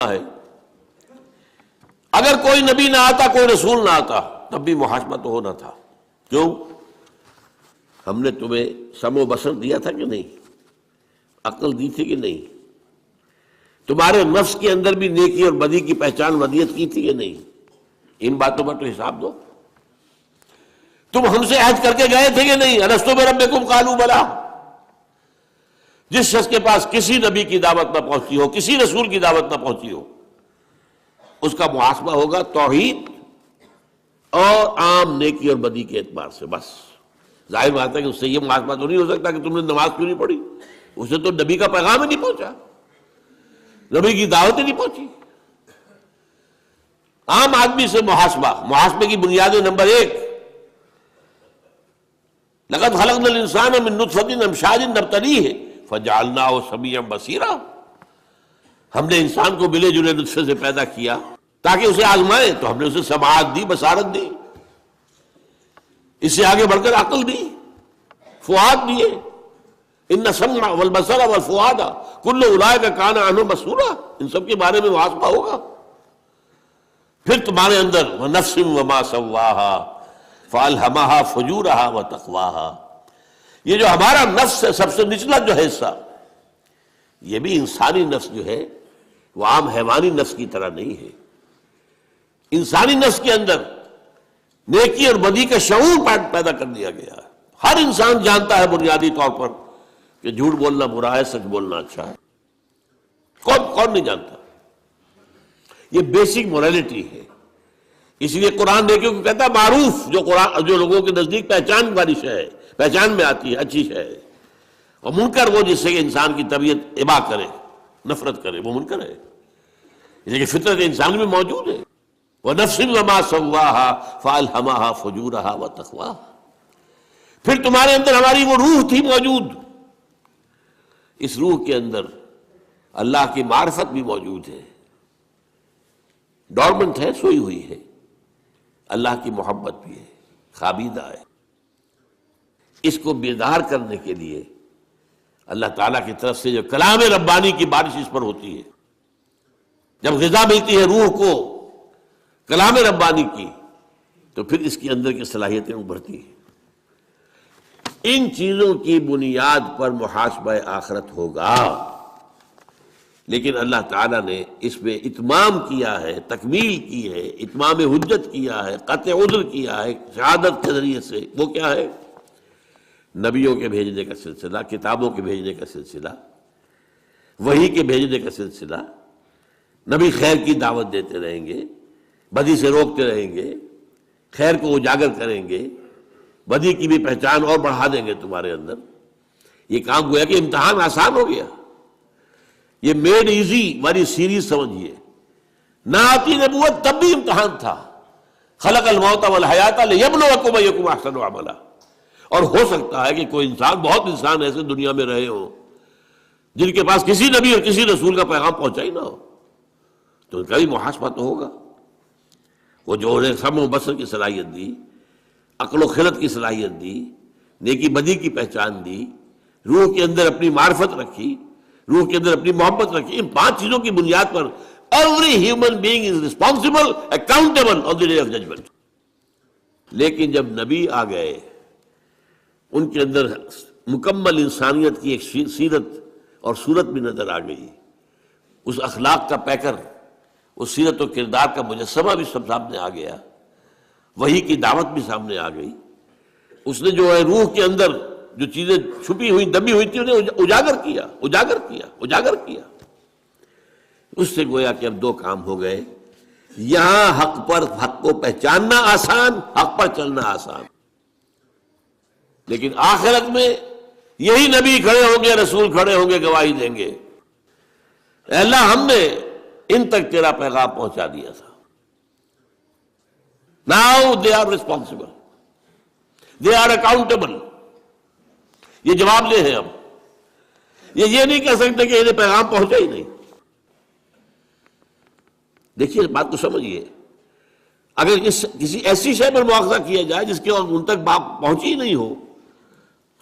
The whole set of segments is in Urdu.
ہے۔ اگر کوئی نبی نہ آتا، کوئی رسول نہ آتا، تب بھی محاسبہ تو ہونا تھا۔ کیوں؟ ہم نے تمہیں سمع و بصر دیا تھا کہ نہیں؟ عقل دی تھی کہ نہیں؟ تمہارے نفس کے اندر بھی نیکی اور بدی کی پہچان ودیت کی تھی کہ نہیں؟ ان باتوں پر تو حساب دو۔ تم ہم سے عہد کر کے گئے تھے کہ نہیں؟ الستو بربکم قالوا بلی۔ جس شخص کے پاس کسی نبی کی دعوت نہ پہنچی ہو، کسی رسول کی دعوت نہ پہنچی ہو، اس کا محاسبہ ہوگا توحید اور عام نیکی اور بدی کے اعتبار سے، بس۔ ظاہر بات ہے کہ اس سے یہ محاسبہ تو نہیں ہو سکتا کہ تم نے نماز کیوں نہیں پڑھی، اسے تو نبی کا پیغام ہی نہیں پہنچا، نبی کی دعوت ہی نہیں پہنچی۔ عام آدمی سے محاسبے کی بنیادیں نمبر 1، لقد خلقنا الانسان من نطفة امشاج نبتلیہ فجعلناہ سمیعا بصیرا۔ ہم نے انسان کو ملے جلے نطفے سے پیدا کیا تاکہ اسے آزمائیں، تو ہم نے اسے سماعت دی، بصارت دی، اس سے آگے بڑھ کر عقل دی، فؤاد دیے۔ ان السمع والبصر والفؤاد کل اولئک کان عنہ مسئولا، ان سب کے بارے میں محاسبہ ہوگا۔ پھر تمہارے اندر ونفس وما سواہا فالہمہا فجورہا وتقواہا، یہ جو ہمارا نفس ہے، سب سے نچلا جو ہے حصہ، یہ بھی انسانی نفس جو ہے وہ عام حیوانی نفس کی طرح نہیں ہے۔ انسانی نفس کے اندر نیکی اور بدی کا شعور پیدا کر دیا گیا ہے۔ ہر انسان جانتا ہے بنیادی طور پر کہ جھوٹ بولنا برا ہے، سچ بولنا اچھا ہے۔ کون نہیں جانتا؟ یہ بیسک مورالٹی ہے۔ اس لیے قرآن نیکیوں کو کہتا ہے معروف، جو لوگوں کے نزدیک پہچان والی شے ہے، پہچان میں آتی ہے، اچھی شے ہے۔ اور منکر وہ جس سے کہ انسان کی طبیعت ابا کرے، نفرت کرے، وہ منکر ہے، لیکن فطرت انسان میں موجود ہے۔ وَنَفْسٍ وَمَا سَوَّاهَا فَأَلْهَمَهَا فُجُورَهَا وَتَقْوَاهَا۔ پھر تمہارے اندر ہماری وہ روح تھی موجود، اس روح کے اندر اللہ کی معرفت بھی موجود ہے، ڈورمنٹ ہے، سوئی ہوئی ہے۔ اللہ کی محبت بھی ہے، خوابیدہ ہے۔ اس کو بیدار کرنے کے لیے اللہ تعالیٰ کی طرف سے جو کلام ربانی کی بارش اس پر ہوتی ہے، جب غذا ملتی ہے روح کو کلام ربانی کی، تو پھر اس کے اندر کی صلاحیتیں ابھرتی ہیں۔ ان چیزوں کی بنیاد پر محاسبہ آخرت ہوگا، لیکن اللہ تعالیٰ نے اس میں اتمام کیا ہے، تکمیل کی ہے، اتمام حجت کیا ہے، قطع عذر کیا ہے شہادت کے ذریعے سے۔ وہ کیا ہے؟ نبیوں کے بھیجنے کا سلسلہ، کتابوں کے بھیجنے کا سلسلہ، وحی کے بھیجنے کا سلسلہ۔ نبی خیر کی دعوت دیتے رہیں گے، بدی سے روکتے رہیں گے، خیر کو اجاگر کریں گے، بدی کی بھی پہچان اور بڑھا دیں گے تمہارے اندر۔ یہ کام گویا کہ امتحان آسان ہو گیا، یہ میڈ ایزی والی سیریز سمجھیے۔ نہ آتی نبوت تب بھی امتحان تھا، خلق الموت والحیات لیبلوکم ایکم احسن عملا۔ اور ہو سکتا ہے کہ کوئی انسان، بہت انسان ایسے دنیا میں رہے ہوں جن کے پاس کسی نبی اور کسی رسول کا پیغام پہنچا ہی نہ ہو، تو ان کا بھی محاسبہ تو ہوگا۔ وہ جو انہیں سمع و بصر کی صلاحیت دی، عقل و خرد کی صلاحیت دی، نیکی بدی کی پہچان دی، روح کے اندر اپنی معرفت رکھی، روح کے اندر اپنی محبت رکھی، ان 5 چیزوں کی بنیاد پر every human being is responsible, accountable on the day of judgment۔ لیکن جب نبی آ گئے، ان کے اندر مکمل انسانیت کی ایک سیرت اور صورت بھی نظر آ گئی، اس اخلاق کا پیکر، اس سیرت و کردار کا مجسمہ بھی سب سامنے آ گیا، وحی کی دعوت بھی سامنے آ گئی۔ اس نے جو ہے روح کے اندر جو چیزیں چھپی ہوئی، دبی ہوئی تھی، انہیں اجاگر کیا۔ اس سے گویا کہ اب 2 کام ہو گئے، یہاں حق کو پہچاننا آسان، حق پر چلنا آسان۔ لیکن آخرت میں یہی نبی کھڑے ہوں گے، رسول کھڑے ہوں گے، گواہی دیں گے، اے اللہ ہم نے ان تک تیرا پیغام پہنچا دیا تھا۔ Now they are responsible, they are accountable۔ یہ جواب لے ہیں اب، یہ نہیں کہہ سکتے کہ انہیں پیغام پہنچا ہی نہیں۔ دیکھیے بات کو سمجھیے، اگر کسی ایسی شے پر مواخذہ کیا جائے جس کے ان تک بات پہنچی ہی نہیں ہو،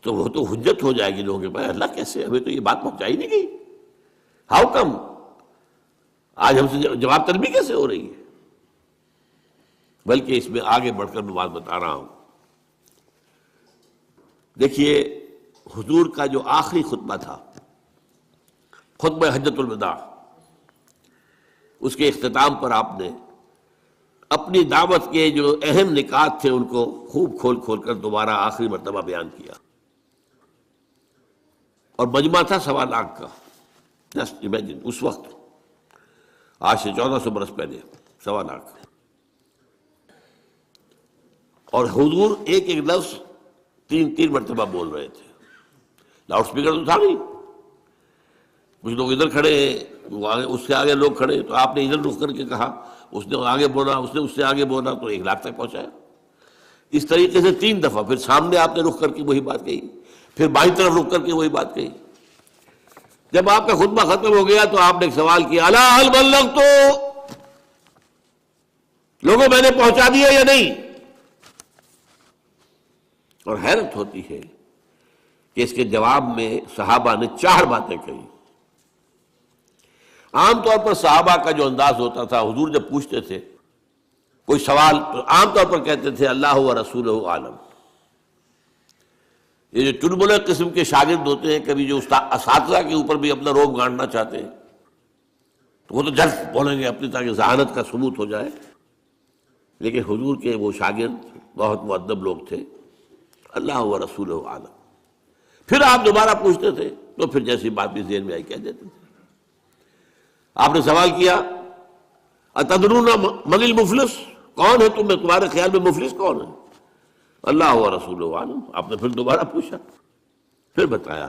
تو وہ تو حجت ہو جائے گی لوگوں کے پاس، اللہ کیسے، ہمیں تو یہ بات پہنچائی نہیں گئی، ہاؤ کم؟ آج ہم سے جواب طلبی کیسے ہو رہی ہے؟ بلکہ اس میں آگے بڑھ کر میں بات بتا رہا ہوں. دیکھیے حضور کا جو آخری خطبہ تھا، خطبہ حجۃ الوداع، اس کے اختتام پر آپ نے اپنی دعوت کے جو اہم نکات تھے ان کو خوب کھول کھول کر دوبارہ آخری مرتبہ بیان کیا. اور مجمع تھا 1.25 لاکھ کا. جسٹ امیجن، اس وقت آج سے 1400 برس پہلے 1.25 لاکھ. اور حضور ایک ایک لفظ 3 مرتبہ بول رہے تھے. لاؤڈ اسپیکر تو تھا نہیں. کچھ لوگ ادھر کھڑے ہیں، اس سے آگے لوگ کھڑے، تو آپ نے ادھر رخ کر کے کہا، اس نے آگے بولا، اس نے اس سے آگے بولا، تو 1 لاکھ تک پہنچایا. اس طریقے سے 3 دفعہ. پھر سامنے آپ نے رخ کر کے وہی بات کہی، پھر بائیں طرف رخ کر کے وہی بات کہی. جب آپ کا خطبہ ختم ہو گیا تو آپ نے ایک سوال کیا، الا هل بلغت، لوگوں میں نے پہنچا دیا یا نہیں؟ اور حیرت ہوتی ہے کہ اس کے جواب میں صحابہ نے 4 باتیں کہی. عام طور پر صحابہ کا جو انداز ہوتا تھا، حضور جب پوچھتے تھے کوئی سوال تو عام طور پر کہتے تھے اللہ و رسولہ عالم. یہ جو چنبلے قسم کے شاگرد ہوتے ہیں، کبھی جو اساتذہ کے اوپر بھی اپنا روب گاڑنا چاہتے ہیں، تو وہ تو جلد بولیں گے اپنی، تاکہ ذہانت کا ثبوت ہو جائے. لیکن حضور کے وہ شاگرد بہت مؤدب لوگ تھے. اللہ و رسولہ عالم. پھر آپ دوبارہ پوچھتے تھے تو پھر جیسی بات بھی ذہن میں آئی کہہ دیتے تھے. آپ نے سوال کیا اتدرون من المفلس، کون ہے تمہارے خیال میں مفلس کون ہے؟ اللہ و رسولہ عالم. آپ نے پھر دوبارہ پوچھا، پھر بتایا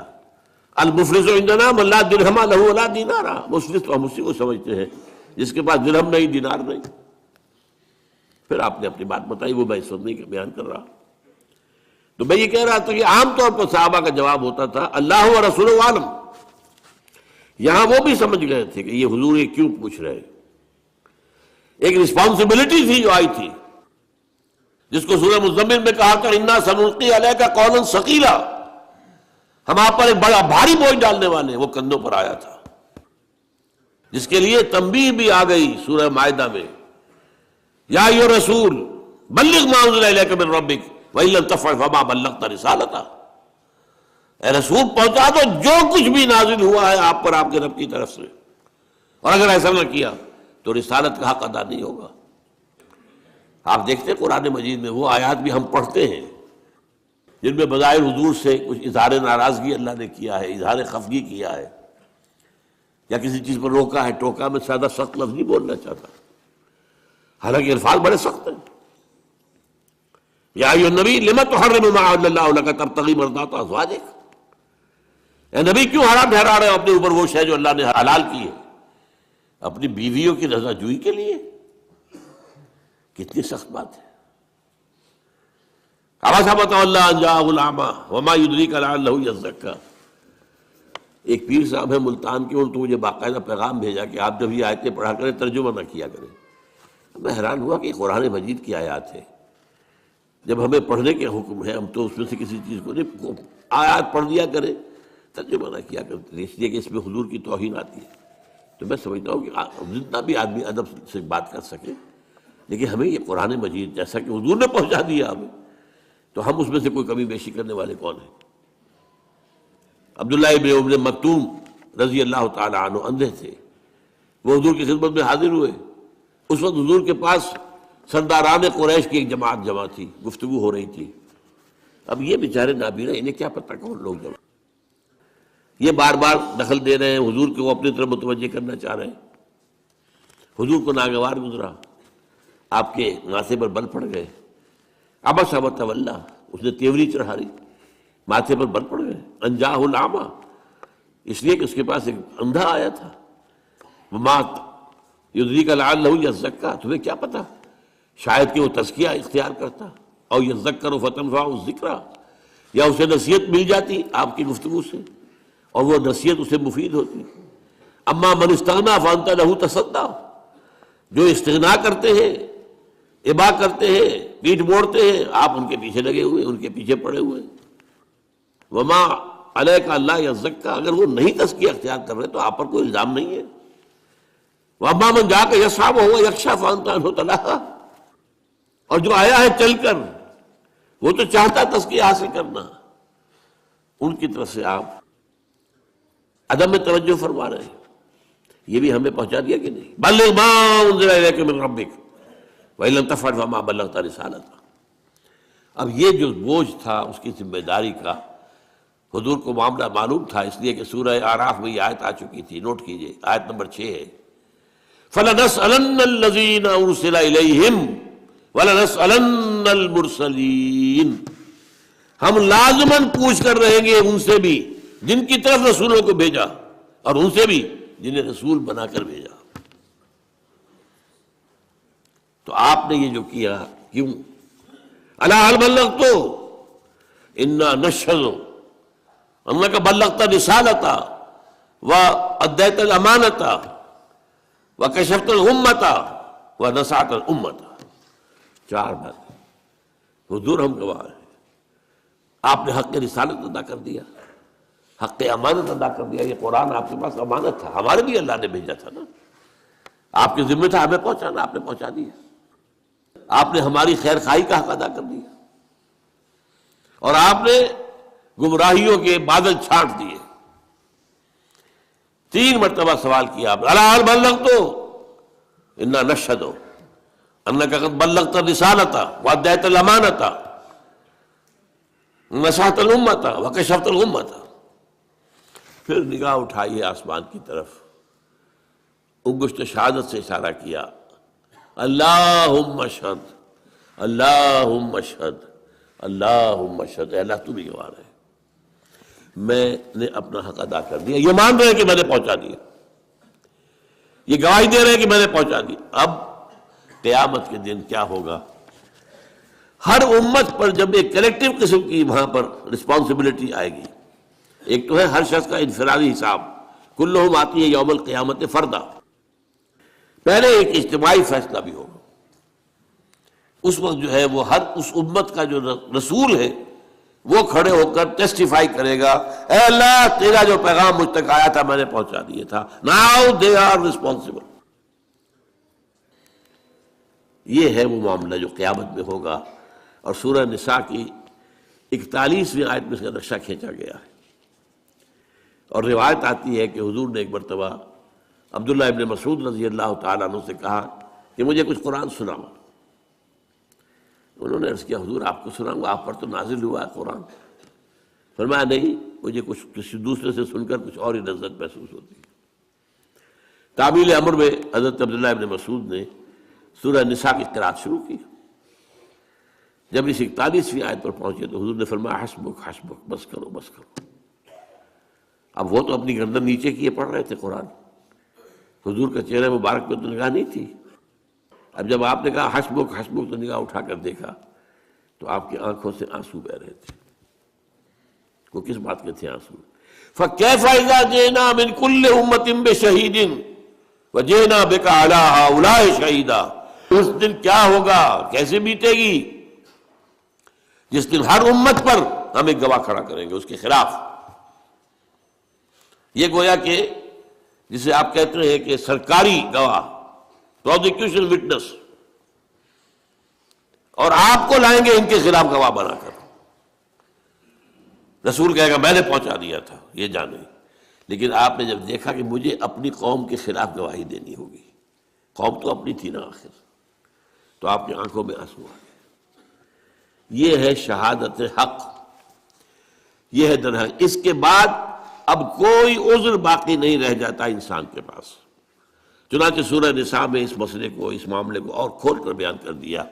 المفلس عندنا من لا درہم لہ ولا دینار. مفلس تو ہم اسی کو سمجھتے ہیں جس کے پاس درہم نہیں، دینار نہیں. پھر آپ نے اپنی بات بتائی، وہ میں اس وقت نہیں بیان کر رہا. تو میں یہ کہہ رہا تھا کہ عام طور پر صحابہ کا جواب ہوتا تھا اللہ و رسولہ عالم. یہاں وہ بھی سمجھ گئے تھے کہ یہ حضور یہ کیوں پوچھ رہے. ایک رسپانسبلٹی تھی جو آئی تھی، جس کو سورہ مزمل میں کہا تھا انا سنلقی علیک قولا ثقیلا، ہم آپ پر ایک بڑا بھاری بوجھ ڈالنے والے. وہ کندھوں پر آیا تھا، جس کے لیے تنبیہ بھی آ گئی سورہ مائدہ میں، یا ایھا الرسول بلغ ما انزل الیک من ربک وَإِن لَّمْ تَفْعَلْ فَمَا بَلَّغْتَ رِسَالَتَهُ. اے رسول پہنچا دو جو کچھ بھی نازل ہوا ہے آپ پر آپ کے رب کی طرف سے، اور اگر ایسا نہ کیا تو رسالت کا حق ادا نہیں ہوگا. آپ دیکھتے ہیں قرآن مجید میں وہ آیات بھی ہم پڑھتے ہیں جن میں بظاہر حضور سے کچھ اظہار ناراضگی اللہ نے کیا ہے، اظہار خفگی کیا ہے، یا کسی چیز پر روکا ہے ٹوکا. میں زیادہ سخت لفظ نہیں بولنا چاہتا، حالانکہ الفاظ بڑے سخت ہیں. یا ایھا النبی لم تحرم ما احل اللہ لک تبتغی مرضات ازواجک. اے نبی کیوں حرام ٹھہرا رہے ہو اپنے اوپر وہ شے جو اللہ نے حلال کی ہے اپنی بیویوں کی رضا جوئی کے لیے؟ کتنی سخت بات ہے. عبس وتولی ان جاءہ الاعمی وما یدریک لعلہ یزکیٰ. ایک پیر صاحب ہے ملتان کے، انہوں نے تو مجھے باقاعدہ پیغام بھیجا کہ آپ جب یہ آیتیں پڑھا کریں ترجمہ نہ کیا کریں. میں حیران ہوا کہ قرآن مجید کی آیات ہے، جب ہمیں پڑھنے کے حکم ہے ہم تو اس میں سے کسی چیز کو نہیں، آیات پڑھ دیا کریں ترجمہ نہ کیا کرتے، اس لیے کہ اس میں حضور کی توہین آتی ہے. تو میں سمجھتا ہوں کہ جتنا بھی آدمی ادب سے بات کر سکے، لیکن ہمیں یہ قرآن مجید جیسا کہ حضور نے پہنچا دیا ہمیں، تو ہم اس میں سے کوئی کمی بیشی کرنے والے کون ہیں؟ عبداللہ ابن ام مکتوم رضی اللہ تعالی عنہ اندھے تھے، وہ حضور کی خدمت میں حاضر ہوئے. اس وقت حضور کے پاس سرداران قریش کی ایک جماعت جمع تھی، گفتگو ہو رہی تھی. اب یہ بیچارے نابینا، انہیں کیا پتہ کون لوگ جمع، یہ بار بار دخل دے رہے ہیں، حضور کو اپنی طرف متوجہ کرنا چاہ رہے ہیں. حضور کو ناگوار گزرا، آپ کے ماتھے پر بل پڑ گئے. عبس وتولی، اس نے تیوری چڑھا لی، ماتھے پر بل پڑ گئے. ان جاءہ الاعمی، اس لیے کہ اس کے پاس ایک اندھا آیا تھا. وما یدریک لعلہ یزکیٰ، تمہیں کیا پتا شاید کہ وہ تزکیہ اختیار کرتا، اور یذکر فتنفعہ الذکریٰ، یا اسے نصیحت مل جاتی آپ کی گفتگو سے اور وہ نصیحت اسے مفید ہوتی. اما من استغنیٰ فانت لہ تصدیٰ، جو استغنا کرتے ہیں، ابا کرتے ہیں، پیٹھ موڑتے ہیں، آپ ان کے پیچھے لگے ہوئے، ان کے پیچھے پڑے ہوئے. وما علیک اللہ یزکیٰ، اگر وہ نہیں تزکیہ اختیار کر رہے تو آپ پر کوئی الزام نہیں ہے. وَأَمَّا مَنْ جَاءَكَ يَسْعَىٰ وَهُوَ يَخْشَىٰ فَأَنْتَ عَنْهُ تَلَهَّىٰ، اور جو آیا ہے چل کر وہ تو چاہتا تزکیہ حاصل کرنا، ان کی طرف سے آپ عدم توجہ فرما رہے ہیں۔ یہ بھی ہمیں پہنچا دیا کہ نہیں؟ بلغ ما انزل الیک من ربک وَإِن لَّمْ تَفْعَلْ فَمَا بَلَّغْتَ رِسَالَتَهُ۔ اب یہ جو بوجھ تھا اس کی ذمہ داری کا، حضور کو معاملہ معلوم تھا، اس لیے کہ سورہ اعراف میں یہ آیت آ چکی تھی، نوٹ کیجئے، آیت نمبر 6 ہے، فَلَنَسْأَلَنَّ الَّذِينَ أُرْسِلَ إِلَيْهِمْ وَلَنَسْأَلَنَّ الْمُرْسَلِينَ، ہم لازماً پوچھ کر رہیں گے ان سے بھی جن کی طرف رسولوں کو بھیجا، اور ان سے بھی جنہیں رسول بنا کر بھیجا۔ تو آپ نے یہ جو کیا، کیوں؟ الا هل بلغت انا نشهد انك بلغت رسالة واديت الامانة وكشفت الغمة ونصحت الامة۔ 4 بات حضور ہم گواہ ہیں، آپ نے حق رسالت ادا کر دیا، حق امانت ادا کر دیا۔ یہ قرآن آپ کے پاس امانت تھا، ہمارے لیے اللہ نے بھیجا تھا نا، آپ کے ذمہ تھا ہمیں پہنچانا، آپ نے پہنچا دیا۔ آپ نے ہماری خیر خواہی کا حق ادا کر دیا، اور آپ نے گمراہیوں کے بادل چھانٹ دیے۔ 3 مرتبہ سوال کیا آپ نے، الا هل بلغت انا نشهد انك قد بلغت الرسالة واديت الامانة ونصحت الامة وكشفت الغمة۔ پھر نگاہ اٹھائیے آسمان کی طرف، انگشت شہادت سے اشارہ کیا، اللہم اشہد اللہم اشہد اللہم اشہد، اے اللہ تو بھی گواہ ہے، میں نے اپنا حق ادا کر دیا۔ یہ مان رہے ہیں کہ میں نے پہنچا دیا، یہ گواہی دے رہے ہیں کہ میں نے پہنچا دیا۔ اب قیامت کے دن کیا ہوگا؟ ہر امت پر جب ایک کلیکٹیو قسم کی وہاں پر رسپانسبلٹی آئے گی، ایک تو ہے ہر شخص کا انفرادی حساب، کلہم آتی ہے یوم القیامت فردا، پہلے ایک اجتماعی فیصلہ بھی ہوگا۔ اس وقت جو ہے وہ ہر اس امت کا جو رسول ہے وہ کھڑے ہو کر ٹیسٹیفائی کرے گا، اے اللہ تیرا جو پیغام مجھ تک آیا تھا میں نے پہنچا دیا تھا، ناؤ دے آر رسپانسبل۔ یہ ہے وہ معاملہ جو قیامت میں ہوگا، اور سورہ نساء کی 41ویں آیت میں اس کا نقشہ کھینچا گیا ہے۔ اور روایت آتی ہے کہ حضور نے ایک مرتبہ عبداللہ ابن مسعود رضی اللہ تعالیٰ عنہ سے کہا کہ مجھے کچھ قرآن سناؤ۔ انہوں نے عرض کیا حضور آپ کو سناؤں گا، آپ پر تو نازل ہوا ہے قرآن۔ فرمایا نہیں، مجھے کچھ کسی دوسرے سے سن کر کچھ اور ہی لذت محسوس ہوتی ہے۔ تعمیل امر میں حضرت عبداللہ ابن مسعود نے سورہ نساء کی قرأت شروع کی۔ جب اس 41ویں آیت پر پہنچے تو حضور نے فرمایا حسبک حسبک، بس کرو بس کرو۔ اب وہ تو اپنی گردن نیچے کیے پڑھ رہے تھے قرآن، حضور کا چہرہ مبارک پہ تو نگاہ نہیں تھی۔ اب جب آپ نے کہا حسبک حسبک تو نگاہ اٹھا کر دیکھا تو آپ کی آنکھوں سے آنسو بہ رہے تھے۔ وہ کس بات کے تھے آنسو؟ فَكَيْفَ إِذَا جِئْنَا مِنْ كُلِّ أُمَّةٍ بِشَهِيدٍ وَجِئْنَا بِكَ عَلَىٰ هَٰؤُلَاءِ شَهِيدًا۔ اس دن کیا ہوگا، کیسے بیتے گی؟ جس دن ہر امت پر ہم ایک گواہ کھڑا کریں گے اس کے خلاف۔ یہ گویا کہ جسے آپ کہتے ہیں کہ سرکاری گواہ، پروزیکیوشن وٹنس، اور آپ کو لائیں گے ان کے خلاف گواہ بنا کر۔ رسول کہے گا میں نے پہنچا دیا تھا، یہ جانے، لیکن آپ نے جب دیکھا کہ مجھے اپنی قوم کے خلاف گواہی دینی ہوگی، قوم تو اپنی تھی نا آخر، تو آپ کی آنکھوں میں آنسو آ گئے۔ یہ ہے شہادت حق، یہ ہے در حق۔ اس کے بعد اب کوئی عذر باقی نہیں رہ جاتا انسان کے پاس۔ چنانچہ سورہ نساء میں اس مسئلے کو، اس معاملے کو اور کھول کر بیان کر دیا۔